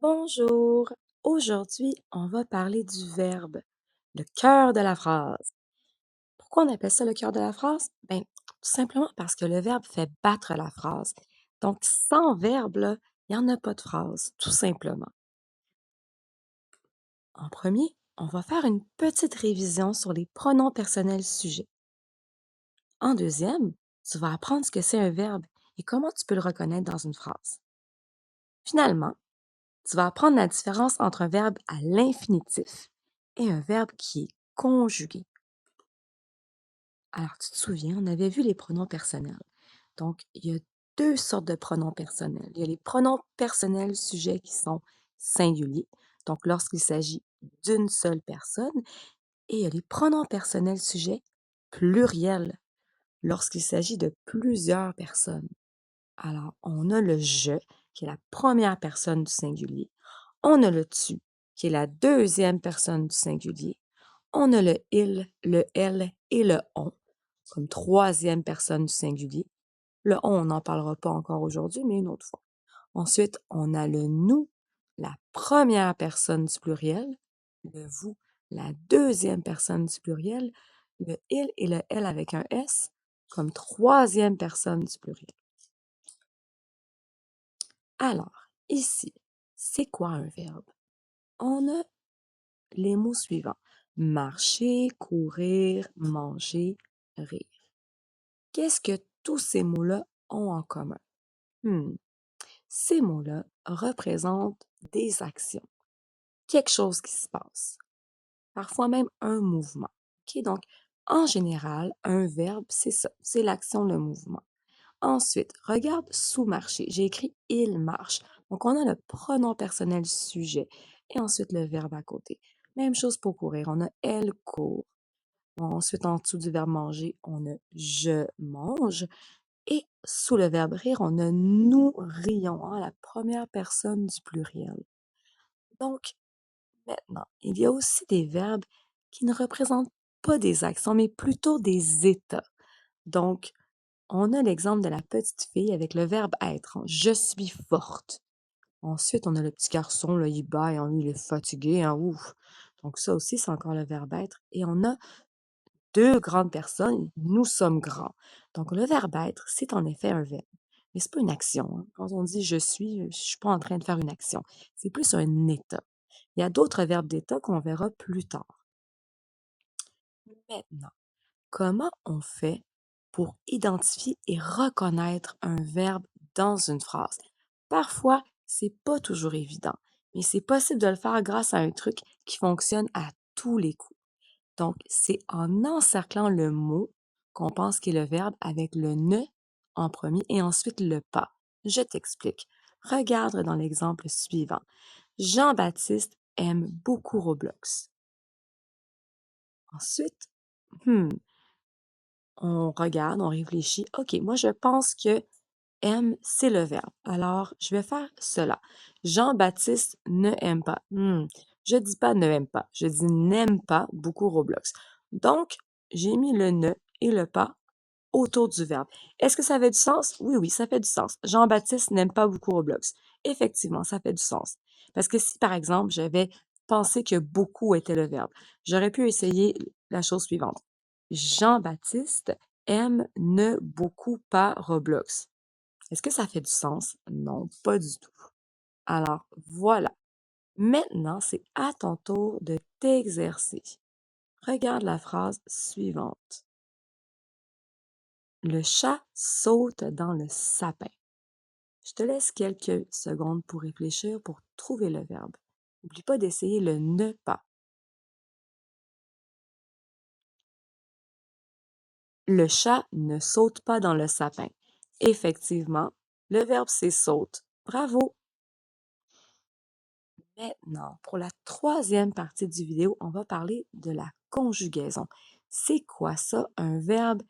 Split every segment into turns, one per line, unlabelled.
Bonjour. Aujourd'hui, on va parler du verbe, le cœur de la phrase. Pourquoi on appelle ça le cœur de la phrase? Ben, tout simplement parce que le verbe fait battre la phrase. Donc, sans verbe, là, il n'y en a pas de phrase, tout simplement. En premier, on va faire une petite révision sur les pronoms personnels sujets. En deuxième, tu vas apprendre ce que c'est un verbe et comment tu peux le reconnaître dans une phrase. Finalement, tu vas apprendre la différence entre un verbe à l'infinitif et un verbe qui est conjugué. Alors, tu te souviens, on avait vu les pronoms personnels. Donc, il y a deux sortes de pronoms personnels. Il y a les pronoms personnels sujets qui sont singuliers, donc lorsqu'il s'agit d'une seule personne, et il y a les pronoms personnels sujets pluriels, lorsqu'il s'agit de plusieurs personnes. Alors, on a le je, qui est la première personne du singulier. On a le tu, qui est la deuxième personne du singulier. On a le il, le elle et le on, comme troisième personne du singulier. Le on n'en parlera pas encore aujourd'hui, mais une autre fois. Ensuite, on a le nous, la première personne du pluriel. Le vous, la deuxième personne du pluriel. Le il et le elle avec un S, comme troisième personne du pluriel. Alors, ici, c'est quoi un verbe? On a les mots suivants. Marcher, courir, manger, rire. Qu'est-ce que tous ces mots-là ont en commun? Hmm, Ces mots-là représentent des actions, quelque chose qui se passe, parfois même un mouvement. Ok. Donc, en général, un verbe, c'est ça, c'est l'action, le mouvement. Ensuite, regarde sous marcher. J'ai écrit il marche. Donc, on a le pronom personnel sujet et ensuite le verbe à côté. Même chose pour courir. On a elle court. Ensuite, en dessous du verbe manger, on a je mange. Et sous le verbe rire, on a nous rions, hein, la première personne du pluriel. Donc, maintenant, il y a aussi des verbes qui ne représentent pas des actions, mais plutôt des états. Donc, on a l'exemple de la petite fille avec le verbe être, hein. Je suis forte. Ensuite, on a le petit garçon, là, il baille, hein, lui, il est fatigué, hein, ouf. Donc, ça aussi, c'est encore le verbe être. Et on a deux grandes personnes, nous sommes grands. Donc, le verbe être, c'est en effet un verbe. Mais c'est pas une action, hein. Quand on dit je suis pas en train de faire une action. C'est plus un état. Il y a d'autres verbes d'état qu'on verra plus tard. Maintenant, comment on fait pour identifier et reconnaître un verbe dans une phrase? Parfois, c'est pas toujours évident, mais c'est possible de le faire grâce à un truc qui fonctionne à tous les coups. Donc, c'est en encerclant le mot qu'on pense qu'il est le verbe avec le ne en premier et ensuite le pas. Je t'explique. Regarde dans l'exemple suivant. Jean-Baptiste aime beaucoup Roblox. Ensuite, hmm, on regarde, on réfléchit. OK, moi, je pense que aime, c'est le verbe. Alors, je vais faire cela. Jean-Baptiste ne aime pas. Je dis pas ne aime pas. Je dis n'aime pas beaucoup Roblox. Donc, j'ai mis le ne et le pas autour du verbe. Est-ce que ça fait du sens? Oui, oui, ça fait du sens. Jean-Baptiste n'aime pas beaucoup Roblox. Effectivement, ça fait du sens. Parce que si, par exemple, j'avais pensé que beaucoup était le verbe, j'aurais pu essayer la chose suivante. Jean-Baptiste aime ne beaucoup pas Roblox. Est-ce que ça fait du sens? Non, pas du tout. Alors, voilà. Maintenant, c'est à ton tour de t'exercer. Regarde la phrase suivante. Le chat saute dans le sapin. Je te laisse quelques secondes pour réfléchir, pour trouver le verbe. N'oublie pas d'essayer le ne pas. Le chat ne saute pas dans le sapin. Effectivement, le verbe c'est saute. Bravo! Maintenant, pour la troisième partie du vidéo, on va parler de la conjugaison. C'est quoi ça, un verbe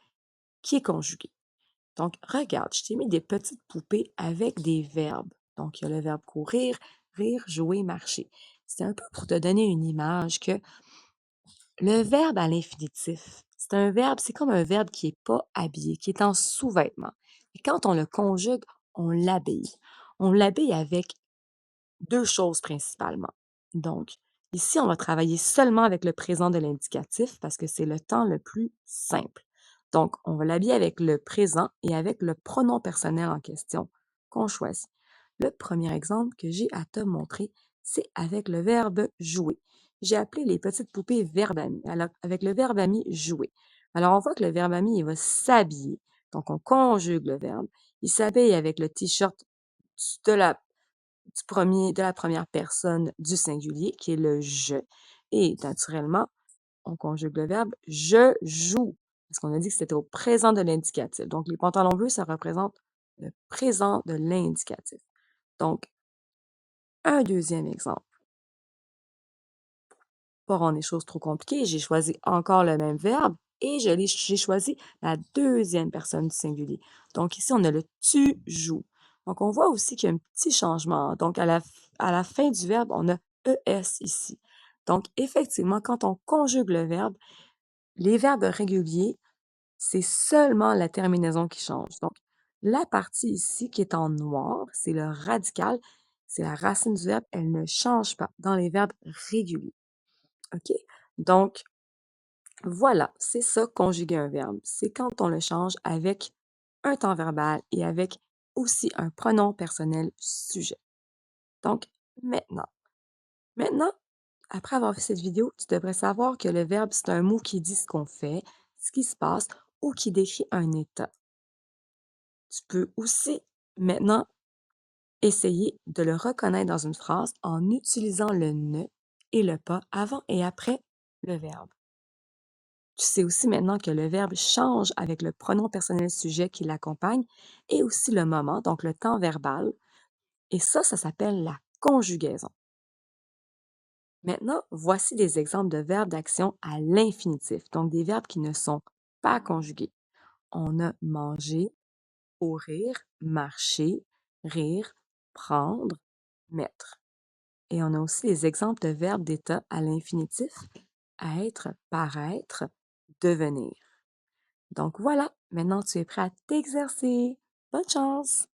qui est conjugué? Donc, regarde, je t'ai mis des petites poupées avec des verbes. Donc, il y a le verbe courir, rire, jouer, marcher. C'est un peu pour te donner une image que le verbe à l'infinitif, c'est un verbe, c'est comme un verbe qui n'est pas habillé, qui est en sous-vêtement. Et quand on le conjugue, on l'habille. On l'habille avec 2 choses principalement. Donc, ici, on va travailler seulement avec le présent de l'indicatif parce que c'est le temps le plus simple. Donc, on va l'habiller avec le présent et avec le pronom personnel en question qu'on choisit. Le premier exemple que j'ai à te montrer, c'est avec le verbe jouer. J'ai appelé les petites poupées verbe ami, alors avec le verbe ami jouer. Alors, on voit que le verbe ami, il va s'habiller. Donc, on conjugue le verbe. Il s'habille avec le t-shirt de de la première personne du singulier, qui est le je. Et naturellement, on conjugue le verbe je joue, parce qu'on a dit que c'était au présent de l'indicatif. Donc, les pantalons bleus, ça représente le présent de l'indicatif. Donc, un deuxième exemple. Pour rendre les choses trop compliquées, j'ai choisi encore le même verbe et j'ai choisi la deuxième personne du singulier. Donc ici, on a le tu joues. Donc on voit aussi qu'il y a un petit changement. Donc à la fin du verbe, on a ES ici. Donc effectivement, quand on conjugue le verbe, les verbes réguliers, c'est seulement la terminaison qui change. Donc la partie ici qui est en noir, c'est le radical, c'est la racine du verbe, elle ne change pas dans les verbes réguliers. OK? Donc, voilà, c'est ça, conjuguer un verbe. C'est quand on le change avec un temps verbal et avec aussi un pronom personnel sujet. Donc, maintenant, maintenant, après avoir vu cette vidéo, tu devrais savoir que le verbe, c'est un mot qui dit ce qu'on fait, ce qui se passe ou qui décrit un état. Tu peux aussi maintenant essayer de le reconnaître dans une phrase en utilisant le ne et le pas avant et après le verbe. Tu sais aussi maintenant que le verbe change avec le pronom personnel sujet qui l'accompagne et aussi le moment, donc le temps verbal. Et ça s'appelle la conjugaison. Maintenant, voici des exemples de verbes d'action à l'infinitif, donc des verbes qui ne sont pas conjugués. On a manger, courir, marcher, rire, prendre, mettre. Et on a aussi des exemples de verbes d'état à l'infinitif, être, paraître, devenir. Donc voilà, maintenant tu es prêt à t'exercer. Bonne chance!